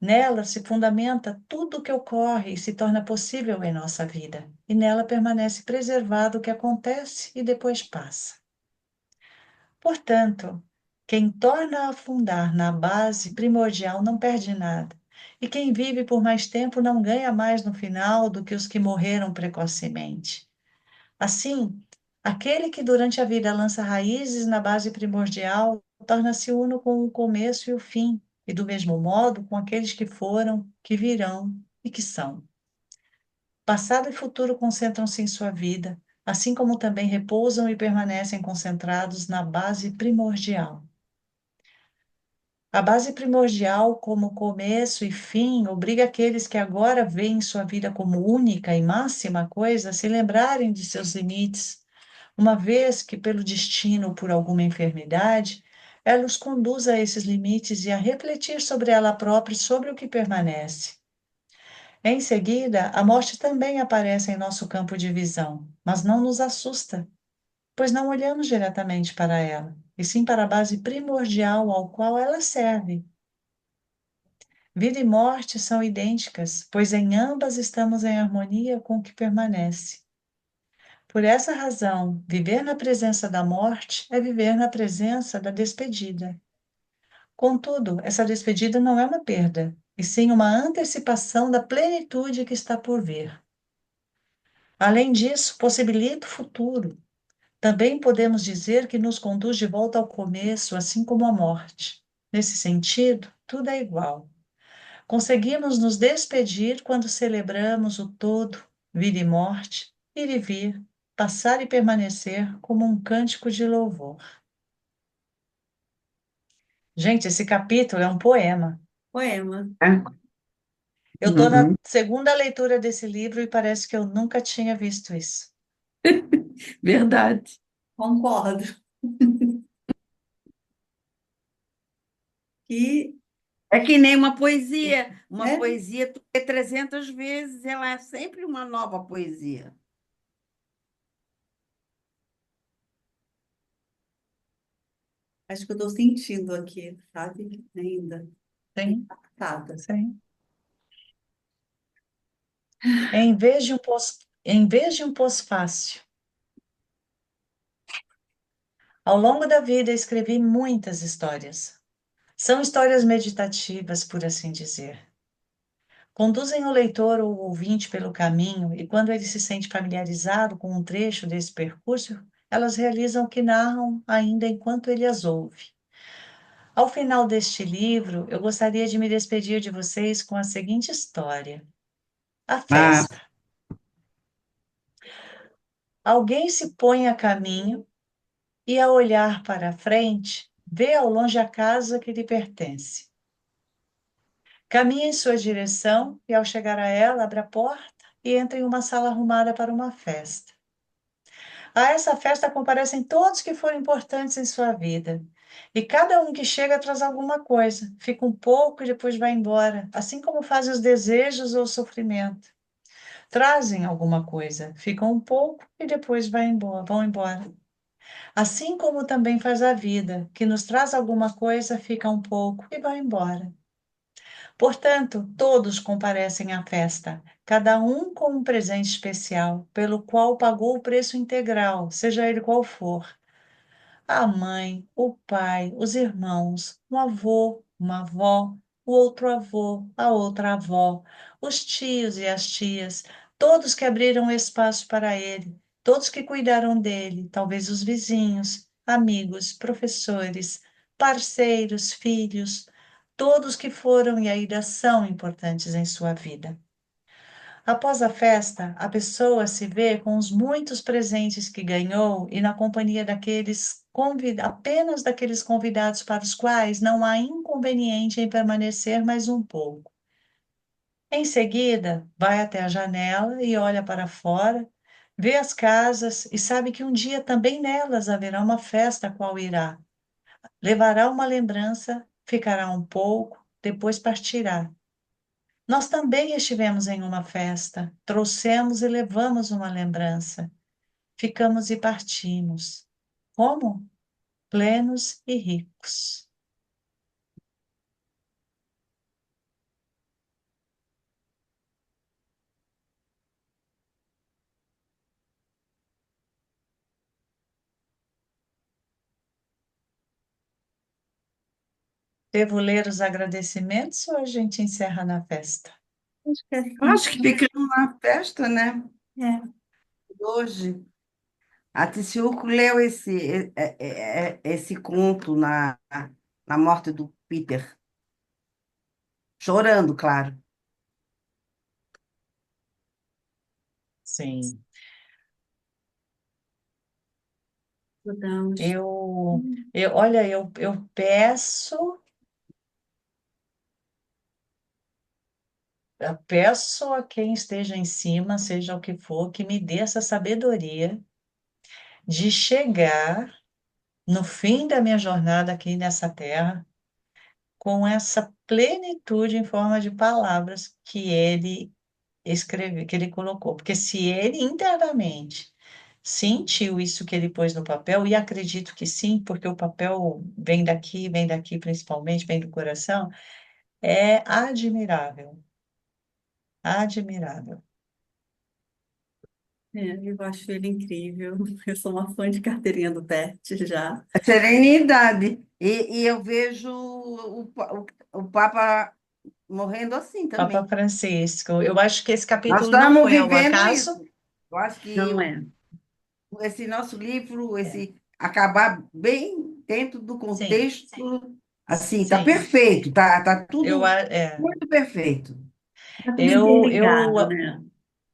Speaker 1: Nela se fundamenta tudo o que ocorre e se torna possível em nossa vida, e nela permanece preservado o que acontece e depois passa. Portanto, quem torna a afundar na base primordial não perde nada, e quem vive por mais tempo não ganha mais no final do que os que morreram precocemente. Assim, aquele que durante a vida lança raízes na base primordial torna-se uno com o começo e o fim, e do mesmo modo com aqueles que foram, que virão e que são. Passado e futuro concentram-se em sua vida, assim como também repousam e permanecem concentrados na base primordial. A base primordial, como começo e fim, obriga aqueles que agora veem sua vida como única e máxima coisa a se lembrarem de seus limites, uma vez que, pelo destino ou por alguma enfermidade, ela os conduz a esses limites e a refletir sobre ela própria e sobre o que permanece. Em seguida, a morte também aparece em nosso campo de visão, mas não nos assusta, pois não olhamos diretamente para ela, e sim para a base primordial ao qual ela serve. Vida e morte são idênticas, pois em ambas estamos em harmonia com o que permanece. Por essa razão, viver na presença da morte é viver na presença da despedida. Contudo, essa despedida não é uma perda, e sim uma antecipação da plenitude que está por vir. Além disso, possibilita o futuro. Também podemos dizer que nos conduz de volta ao começo, assim como a morte. Nesse sentido, tudo é igual. Conseguimos nos despedir quando celebramos o todo, vida e morte, ir e vir, passar e permanecer como um cântico de louvor. Gente, esse capítulo é um poema.
Speaker 2: Poema.
Speaker 1: Eu estou na
Speaker 3: Uhum.
Speaker 1: segunda leitura desse livro e parece que eu nunca tinha visto isso.
Speaker 3: Verdade.
Speaker 2: Concordo. E
Speaker 3: É que nem uma poesia. Uma
Speaker 2: é,
Speaker 3: poesia, tu lê 300 vezes, ela é sempre uma nova poesia.
Speaker 2: acho que eu estou sentindo aqui, sabe? Ainda.
Speaker 1: Sim,
Speaker 2: Impactada.
Speaker 1: sim. Em vez de um pós-fácil, ao longo da vida escrevi muitas histórias. São histórias meditativas, por assim dizer. Conduzem o leitor ou o ouvinte pelo caminho, e quando ele se sente familiarizado com um trecho desse percurso, elas realizam o que narram ainda enquanto ele as ouve. Ao final deste livro, eu gostaria de me despedir de vocês com a seguinte história: A
Speaker 3: Ah,
Speaker 1: Festa. Alguém se põe a caminho e, ao olhar para a frente, vê ao longe a casa que lhe pertence. Caminha em sua direção e, ao chegar a ela, abre a porta e entra em uma sala arrumada para uma festa. A essa festa comparecem todos que foram importantes em sua vida. E cada um que chega traz alguma coisa, fica um pouco e depois vai embora, assim como fazem os desejos ou o sofrimento. Trazem alguma coisa, ficam um pouco e depois vão embora. Assim como também faz a vida, que nos traz alguma coisa, fica um pouco e vai embora. Portanto, todos comparecem à festa, cada um com um presente especial, pelo qual pagou o preço integral, seja ele qual for. A mãe, o pai, os irmãos, um avô, uma avó, o outro avô, a outra avó, os tios e as tias, todos que abriram espaço para ele, todos que cuidaram dele, talvez os vizinhos, amigos, professores, parceiros, filhos, todos que foram e ainda são importantes em sua vida. Após a festa, a pessoa se vê com os muitos presentes que ganhou e na companhia apenas daqueles convidados para os quais não há inconveniente em permanecer mais um pouco. Em seguida, vai até a janela e olha para fora, vê as casas e sabe que um dia também nelas haverá uma festa a qual irá. Levará uma lembrança, ficará um pouco, depois partirá. Nós também estivemos em uma festa, trouxemos e levamos uma lembrança, ficamos e partimos. Como? Plenos e ricos. Devo ler os agradecimentos ou a gente encerra na festa?
Speaker 2: Acho que é
Speaker 3: Eu
Speaker 2: assim.
Speaker 3: acho que ficamos na festa, né?
Speaker 2: É,
Speaker 3: Hoje. A Ticiuco leu esse conto na morte do Peter, chorando, claro.
Speaker 1: Sim.
Speaker 2: podemos.
Speaker 1: Olha, eu peço a quem esteja em cima, seja o que for, que me dê essa sabedoria de chegar no fim da minha jornada aqui nessa terra com essa plenitude em forma de palavras que ele escreveu, que ele colocou. Porque se ele internamente sentiu isso que ele pôs no papel, e acredito que sim, porque o papel vem daqui principalmente, vem do coração, é admirável, admirável.
Speaker 2: É, eu acho ele incrível. Eu sou uma fã de carteirinha do Bert já.
Speaker 3: A serenidade. E eu vejo o Papa morrendo assim
Speaker 1: Papa
Speaker 3: também.
Speaker 1: Francisco, eu acho que esse
Speaker 3: Nós
Speaker 1: capítulo não
Speaker 3: estamos
Speaker 1: foi ao
Speaker 3: vivendo
Speaker 1: acaso.
Speaker 3: isso. Eu acho que
Speaker 2: Não é?
Speaker 3: esse nosso livro,
Speaker 1: É,
Speaker 3: esse acabar bem dentro do
Speaker 1: sim,
Speaker 3: contexto, assim, está
Speaker 1: sim.
Speaker 3: perfeito, tá
Speaker 1: Eu,
Speaker 3: tudo muito perfeito.
Speaker 2: Tá tudo
Speaker 1: eu,
Speaker 2: interligado, né?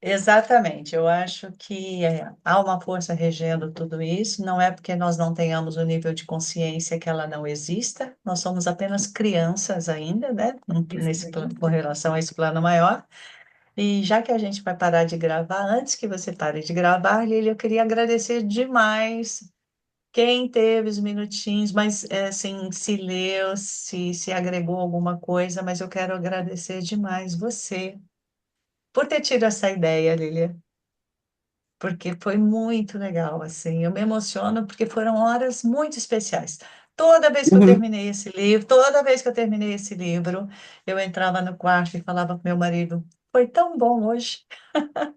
Speaker 1: exatamente, eu acho que há uma força regendo tudo isso, não é porque nós não tenhamos o nível de consciência que ela não exista, nós somos apenas crianças ainda, né, com relação a esse plano maior, e já que a gente vai parar de gravar, antes que você pare de gravar, Lili, eu queria agradecer demais quem teve os minutinhos, mas assim, se leu, se agregou alguma coisa, mas eu quero agradecer demais você por ter tido essa ideia, Lilia, porque foi muito legal, assim, eu me emociono porque foram horas muito especiais. Toda vez que eu
Speaker 3: Uhum,
Speaker 1: terminei esse livro, toda vez que eu terminei esse livro, eu entrava no quarto e falava com meu marido, foi tão bom hoje.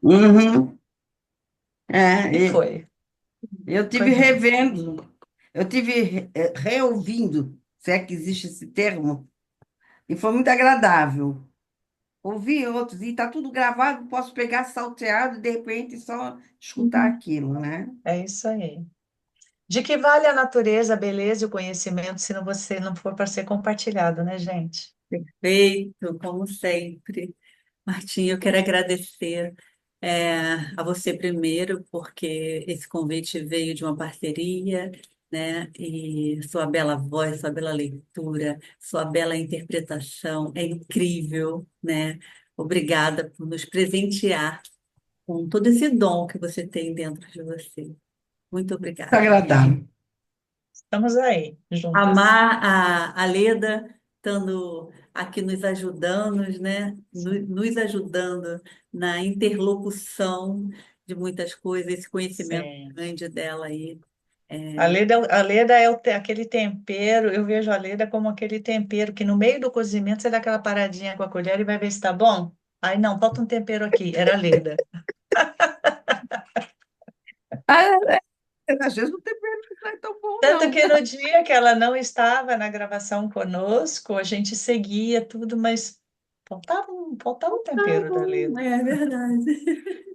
Speaker 3: uhum.
Speaker 1: E
Speaker 3: É, eu
Speaker 1: foi
Speaker 3: tive
Speaker 1: bom.
Speaker 3: revendo, eu tive reouvindo, se é que existe esse termo, e foi muito agradável. Ouvi outros, e está tudo gravado, posso pegar salteado e de repente só escutar
Speaker 2: Uhum.
Speaker 3: aquilo, né?
Speaker 1: É isso aí. De que vale a natureza, a beleza e o conhecimento se não você não for para ser compartilhado, né, gente?
Speaker 2: Perfeito, como sempre. Martim, eu quero agradecer. A você primeiro, porque esse convite veio de uma parceria, né? E sua bela voz, sua bela leitura, sua bela interpretação é incrível, né? Obrigada por nos presentear com todo esse dom que você tem dentro de você. Muito
Speaker 3: Muito
Speaker 2: obrigada.
Speaker 3: agradável.
Speaker 1: Estamos aí, juntas.
Speaker 2: Amar a Leda estando aqui nos ajudando, né? Nos ajudando na interlocução de muitas coisas, esse conhecimento
Speaker 1: Sim.
Speaker 2: grande dela aí. É,
Speaker 1: A Leda é aquele tempero, eu vejo a Leda como aquele tempero que no meio do cozimento você dá aquela paradinha com a colher e vai ver se está bom. Aí não, falta um tempero aqui, era a Leda.
Speaker 3: Ah, às vezes o tempero não é tão bom,
Speaker 1: Tanto
Speaker 3: não.
Speaker 1: que no dia que ela não estava na gravação conosco, a gente seguia tudo, mas faltava um tempero da Leda.
Speaker 2: é verdade.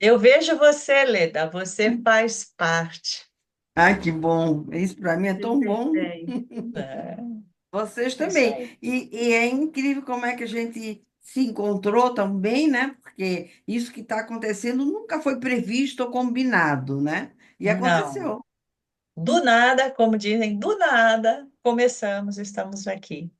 Speaker 1: Eu vejo você, Leda, você faz parte.
Speaker 3: Ai, que bom. Isso para mim é
Speaker 2: Você
Speaker 3: tão
Speaker 2: fez
Speaker 3: bom.
Speaker 2: bem.
Speaker 1: É,
Speaker 3: Vocês
Speaker 1: é isso
Speaker 3: também.
Speaker 1: aí.
Speaker 3: E é incrível como é que a gente se encontrou também, né? Porque isso que está acontecendo nunca foi previsto ou combinado, né? E
Speaker 1: Não,
Speaker 3: aconteceu.
Speaker 1: do nada, como dizem, do nada, começamos, estamos aqui.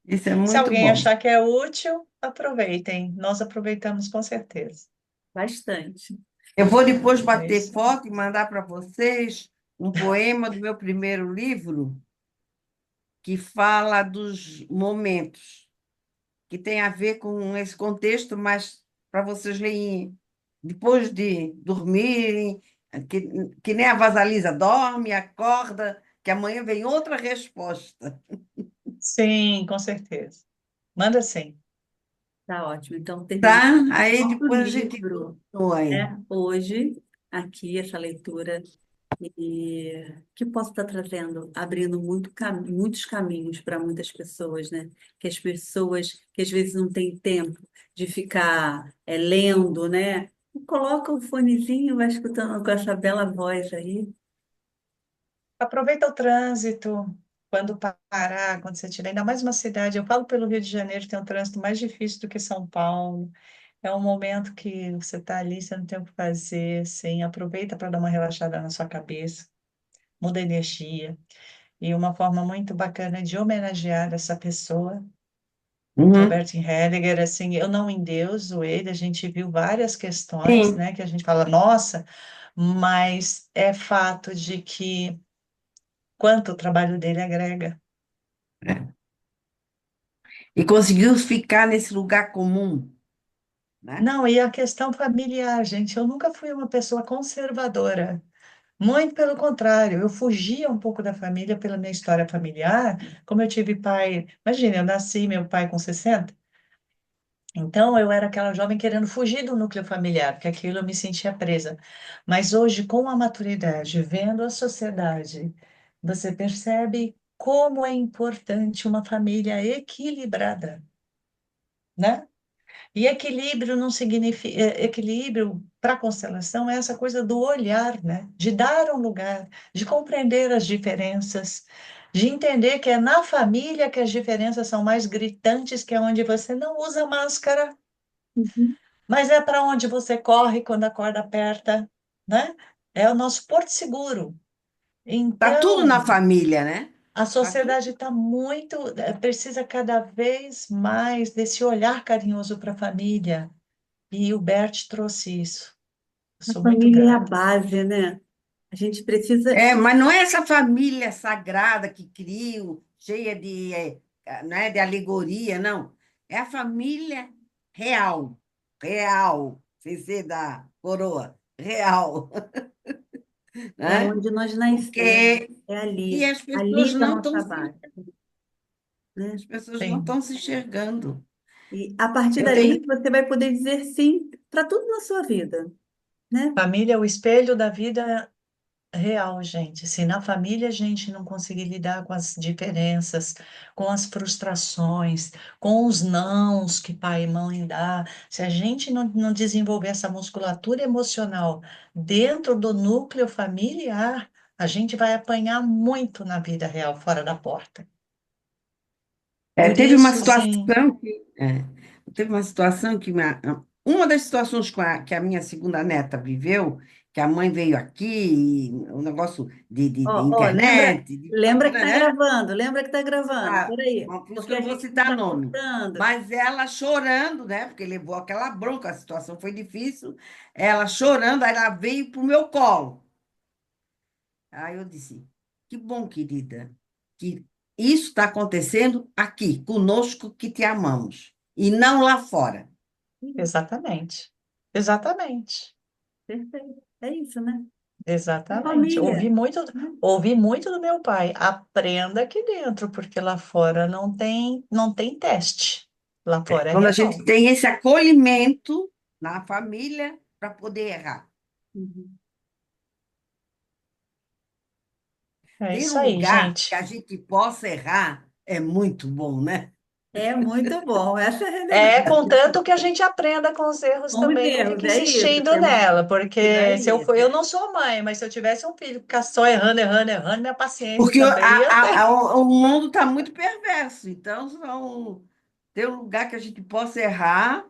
Speaker 3: Isso é
Speaker 1: Se
Speaker 3: muito
Speaker 1: alguém
Speaker 3: bom.
Speaker 1: achar que é útil, aproveitem. Nós aproveitamos com certeza.
Speaker 2: Bastante.
Speaker 3: Eu vou depois
Speaker 1: É
Speaker 3: bater
Speaker 1: isso aí.
Speaker 3: foto e mandar para vocês um poema do meu primeiro livro que fala dos momentos, que tem a ver com esse contexto, mas para vocês lerem depois de dormirem, que, que nem a Vasalisa dorme, acorda, que amanhã vem outra resposta.
Speaker 1: Sim, com certeza. Manda sim.
Speaker 2: Tá ótimo. Então, terminamos
Speaker 3: Tá? Aí
Speaker 2: nosso
Speaker 3: depois a gente
Speaker 2: livro,
Speaker 3: continua aí.
Speaker 2: né? Hoje, aqui, essa leitura. E que posso estar trazendo, abrindo muitos caminhos para muitas pessoas, né? Que as pessoas que às vezes não têm tempo de ficar lendo, né? Coloca o fonezinho, vai escutando com essa bela voz aí.
Speaker 1: Aproveita o trânsito. Quando parar, quando você estiver, ainda mais uma cidade. Eu falo pelo Rio de Janeiro, tem um trânsito mais difícil do que São Paulo. É um momento que você está ali, você não tem o que fazer, assim, aproveita para dar uma relaxada na sua cabeça, muda a energia. E uma forma muito bacana de homenagear essa pessoa, que é o
Speaker 3: Uhum.
Speaker 1: Bert Hellinger, assim, eu não endeuso ele, a gente viu várias questões,
Speaker 3: Sim.
Speaker 1: né, que a gente fala, nossa, mas é fato de que quanto o trabalho dele agrega.
Speaker 3: E conseguiu ficar nesse lugar comum, né?
Speaker 1: Não, e a questão familiar, gente, eu nunca fui uma pessoa conservadora. Muito pelo contrário, eu fugia um pouco da família pela minha história familiar. Como eu tive pai, imagina, eu nasci meu pai com 60, então eu era aquela jovem querendo fugir do núcleo familiar, porque aquilo eu me sentia presa. Mas hoje, com a maturidade, vendo a sociedade, você percebe como é importante uma família equilibrada, né? E equilíbrio não significa. Equilíbrio para a constelação é essa coisa do olhar, né? De dar um lugar, de compreender as diferenças, de entender que é na família que as diferenças são mais gritantes, que é onde você não usa máscara,
Speaker 2: Uhum.
Speaker 1: mas é para onde você corre quando a corda aperta, né? É o nosso porto seguro.
Speaker 3: Tá tudo na
Speaker 1: Então,
Speaker 3: família, né?
Speaker 1: a
Speaker 3: Tá tudo.
Speaker 1: sociedade está muito, precisa cada vez mais desse olhar carinhoso para a família. E o Bert trouxe isso.
Speaker 2: A
Speaker 1: Sou muito
Speaker 2: família é a
Speaker 1: grata.
Speaker 2: base, né? A gente precisa.
Speaker 3: É, mas não é essa família sagrada que crio, cheia de, né, de alegoria, não. É a família real, real, sem ser da coroa, real,
Speaker 2: É
Speaker 3: né?
Speaker 2: onde nós nascemos,
Speaker 3: Porque
Speaker 2: é
Speaker 3: e
Speaker 2: ali.
Speaker 3: as pessoas
Speaker 2: Ali que é a
Speaker 3: não estão
Speaker 2: nossa
Speaker 3: se,
Speaker 2: base, né?
Speaker 3: as pessoas não
Speaker 1: Sim.
Speaker 3: estão se enxergando.
Speaker 2: E a partir
Speaker 3: Eu tenho
Speaker 2: dali você vai poder dizer sim para tudo na sua vida, né?
Speaker 1: Família é o espelho da vida real, gente. Se na família a gente não conseguir lidar com as diferenças, com as frustrações, com os nãos que pai e mãe dá, se a gente não desenvolver essa musculatura emocional dentro do núcleo familiar, a gente vai apanhar muito na vida real, fora da porta. Por
Speaker 3: teve uma
Speaker 1: isso, assim,
Speaker 3: situação que teve uma situação que Uma das situações que a minha segunda neta viveu, que a mãe veio aqui, e o negócio de
Speaker 2: Ó, lembra,
Speaker 3: internet, de
Speaker 2: lembra que tá
Speaker 3: né?
Speaker 2: gravando, lembra que tá gravando.
Speaker 3: Ah,
Speaker 2: Peraí,
Speaker 3: bom, por isso que
Speaker 2: porque
Speaker 3: eu
Speaker 2: a
Speaker 3: não vou
Speaker 2: gente não
Speaker 3: citar
Speaker 2: tá
Speaker 3: nome.
Speaker 2: cortando.
Speaker 3: Mas ela chorando, né? Porque levou aquela bronca, a situação foi difícil. Ela chorando, aí ela veio para o meu colo. Aí eu disse: que bom, querida, que isso está acontecendo aqui, conosco que te amamos, e não lá fora.
Speaker 1: Exatamente. Exatamente.
Speaker 2: Perfeito. É isso, né? É
Speaker 1: Exatamente.
Speaker 2: família, né?
Speaker 1: Ouvi muito do meu pai. Aprenda aqui dentro, porque lá fora não tem teste. Lá fora é
Speaker 3: Quando a gente
Speaker 1: real.
Speaker 3: tem esse acolhimento na família para poder errar.
Speaker 2: Uhum.
Speaker 1: É
Speaker 3: Ter
Speaker 1: isso
Speaker 3: um
Speaker 1: aí,
Speaker 3: lugar que
Speaker 1: gente.
Speaker 3: a gente possa errar é muito bom, né?
Speaker 2: É muito bom, essa é a
Speaker 1: É,
Speaker 2: realidade.
Speaker 1: contanto que a gente aprenda com os erros
Speaker 2: Com os
Speaker 1: também, não
Speaker 2: erros,
Speaker 1: fique
Speaker 2: é isso,
Speaker 1: insistindo
Speaker 2: temos
Speaker 1: nela,
Speaker 2: que dar
Speaker 1: porque se eu for,
Speaker 2: isso.
Speaker 1: eu não sou mãe, mas se eu tivesse um filho que ficar só errando, errando, errando, minha paciência
Speaker 3: Porque
Speaker 1: também ia ter.
Speaker 3: o mundo está muito perverso. Então, ter um lugar que a gente possa errar.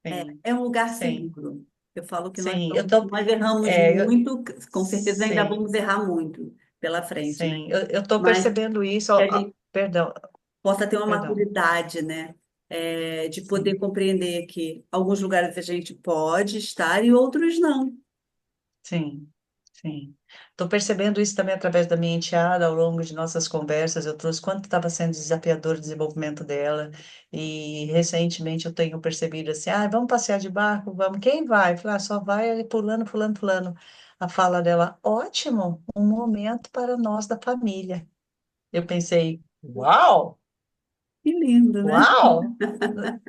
Speaker 1: Sim,
Speaker 2: É um lugar
Speaker 1: sim,
Speaker 2: seguro. Eu falo que
Speaker 1: sim.
Speaker 2: nós erramos
Speaker 1: É,
Speaker 2: muito, com certeza ainda
Speaker 1: sim,
Speaker 2: vamos errar muito pela frente, né?
Speaker 1: sim. Eu estou
Speaker 2: Mas
Speaker 1: percebendo isso.
Speaker 2: que
Speaker 1: Ó,
Speaker 2: a gente
Speaker 1: perdão,
Speaker 2: possa ter uma
Speaker 1: perdão.
Speaker 2: maturidade, né? De poder
Speaker 1: Sim.
Speaker 2: compreender que alguns lugares a gente pode estar e outros não.
Speaker 1: Sim, sim. Estou percebendo isso também através da minha enteada, ao longo de nossas conversas. Eu trouxe quanto estava sendo desafiador o desenvolvimento dela. E recentemente eu tenho percebido assim: ah, vamos passear de barco? Vamos. Quem vai? Falei, ah, só vai ali fulano, fulano, fulano. A fala dela: ótimo, um momento para nós da família. Eu pensei: uau,
Speaker 2: Que lindo, né?
Speaker 1: uau!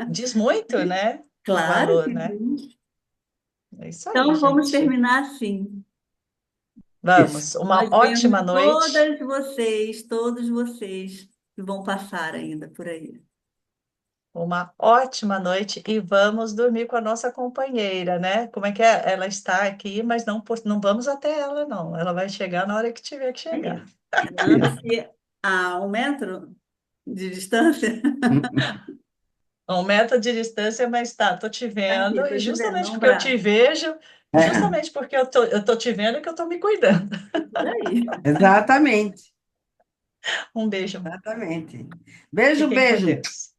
Speaker 1: Diz muito, né? O
Speaker 2: Claro
Speaker 1: valor,
Speaker 2: que
Speaker 1: né?
Speaker 2: sim.
Speaker 1: É isso aí,
Speaker 2: Então vamos
Speaker 1: gente.
Speaker 2: terminar assim.
Speaker 1: Vamos, uma
Speaker 2: Nós
Speaker 1: ótima
Speaker 2: vemos
Speaker 1: noite.
Speaker 2: todos vocês que vão passar ainda por aí.
Speaker 1: Uma ótima noite e vamos dormir com a nossa companheira, né? Como é que é? Ela está aqui, mas não vamos até ela, não. Ela vai chegar na hora que tiver que
Speaker 2: É
Speaker 1: chegar.
Speaker 2: isso. Amando-se a 1 metro de distância.
Speaker 1: A 1 metro de distância, mas tá, tô te
Speaker 2: Tá aqui,
Speaker 1: vendo,
Speaker 2: tô
Speaker 1: e
Speaker 2: te vendo,
Speaker 1: justamente
Speaker 2: um
Speaker 1: porque eu te
Speaker 2: braço.
Speaker 1: vejo,
Speaker 3: É,
Speaker 1: justamente porque eu tô te vendo que eu tô me cuidando.
Speaker 2: Por aí.
Speaker 3: exatamente,
Speaker 1: Um beijo.
Speaker 3: exatamente. Beijo,
Speaker 1: Fiquem com
Speaker 3: beijo.
Speaker 1: Deus.